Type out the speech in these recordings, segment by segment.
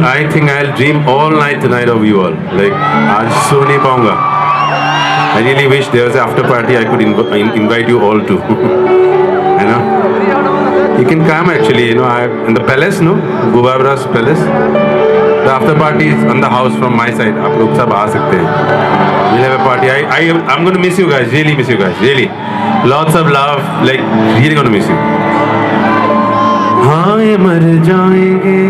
I think I'll dream all night tonight of you all. Like, आज सो नहीं पाऊंगा. I really wish there was an after party I could invite you all to. You know? You can come actually, you know, in the palace, no? Gubabra's palace. The after party is on the house from my side. आप लोग सब आ सकते हैं. We'll have a party. I'm going to miss you guys. Really miss you guys. Really. Lots of love. Like, really going to miss you. हाँ ये मर जाएंगे,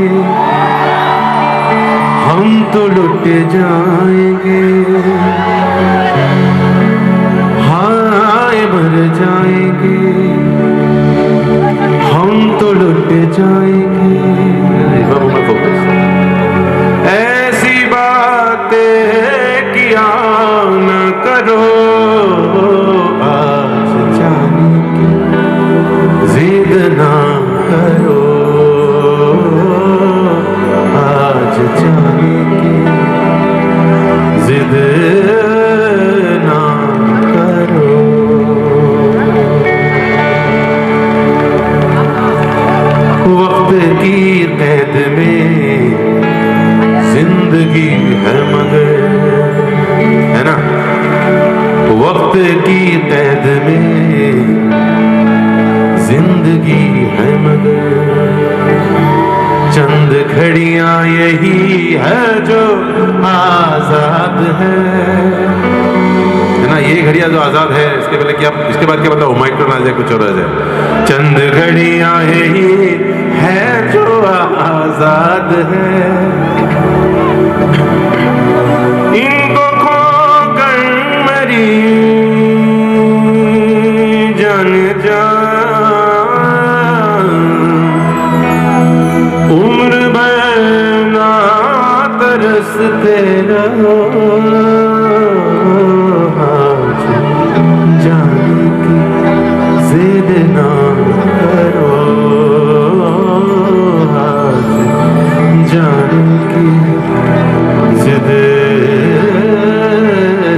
हम तो लुट जाएंगे. हाँ ये मर जाएंगे, हम तो लुट जाएंगे. ऐसी बातें किया न करो, आज जाने की जिद ना करो, आज जाने की जिद ना करो. वक्त की कैद में जिंदगी है मगर, है ना? वक्त की कैद में जिंदगी है मगर, चंद घड़ियां यही है जो आजाद है ना? ये घड़ियां जो आजाद है, इसके पहले क्या, इसके बाद क्या पता ओमाइक्रोन आ जाए, कुछ और आ जाए. चंद घड़ियां यही है जो आजाद है, इनको खोकर मरी जान जा, उम्र भर ना तरसते रहो, आज जाने की जिद ना करो, आज जाने की जिद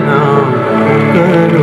ना करो.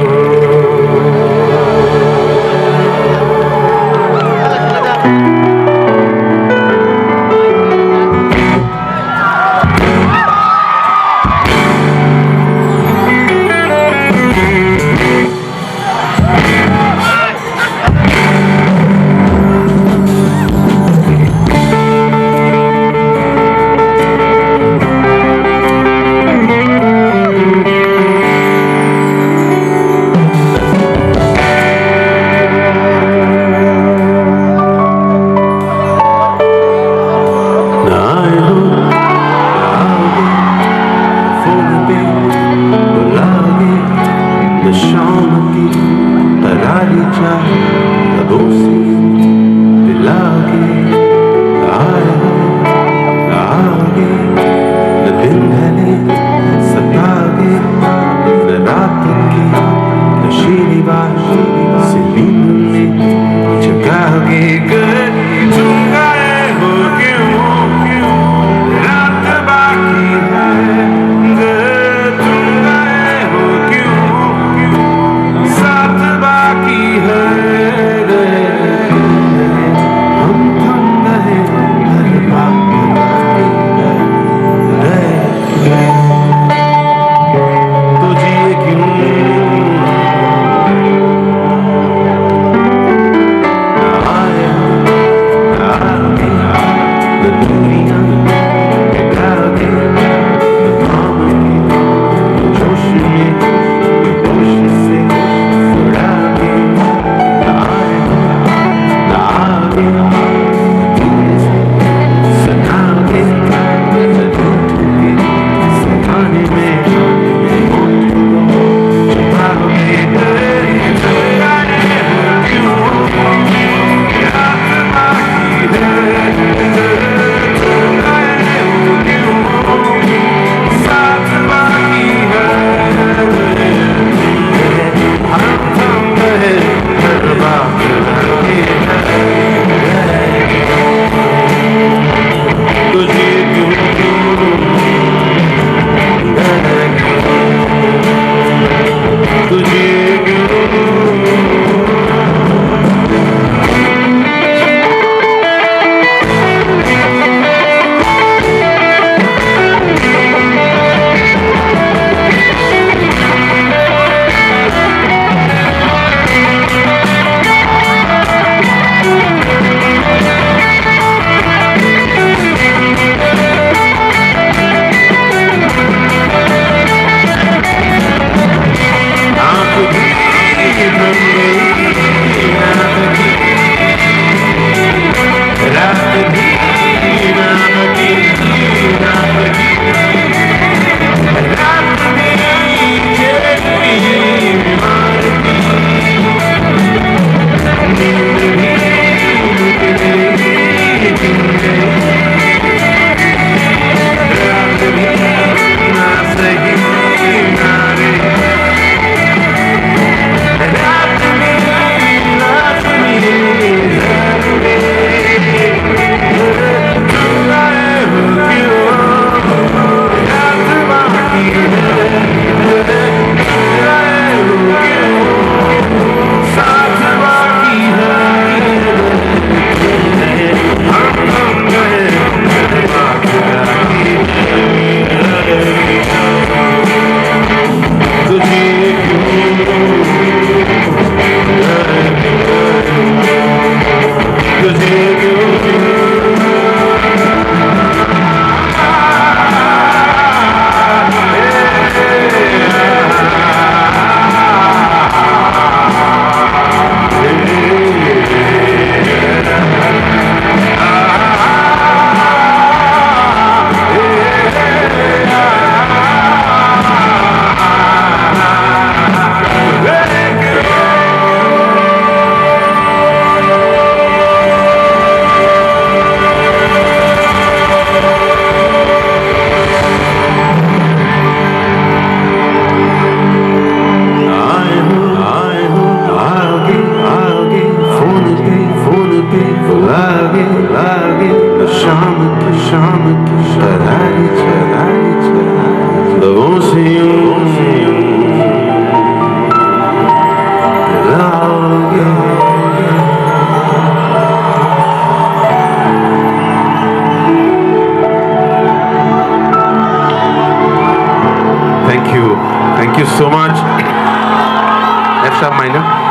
Thank you so much. F sharp minor.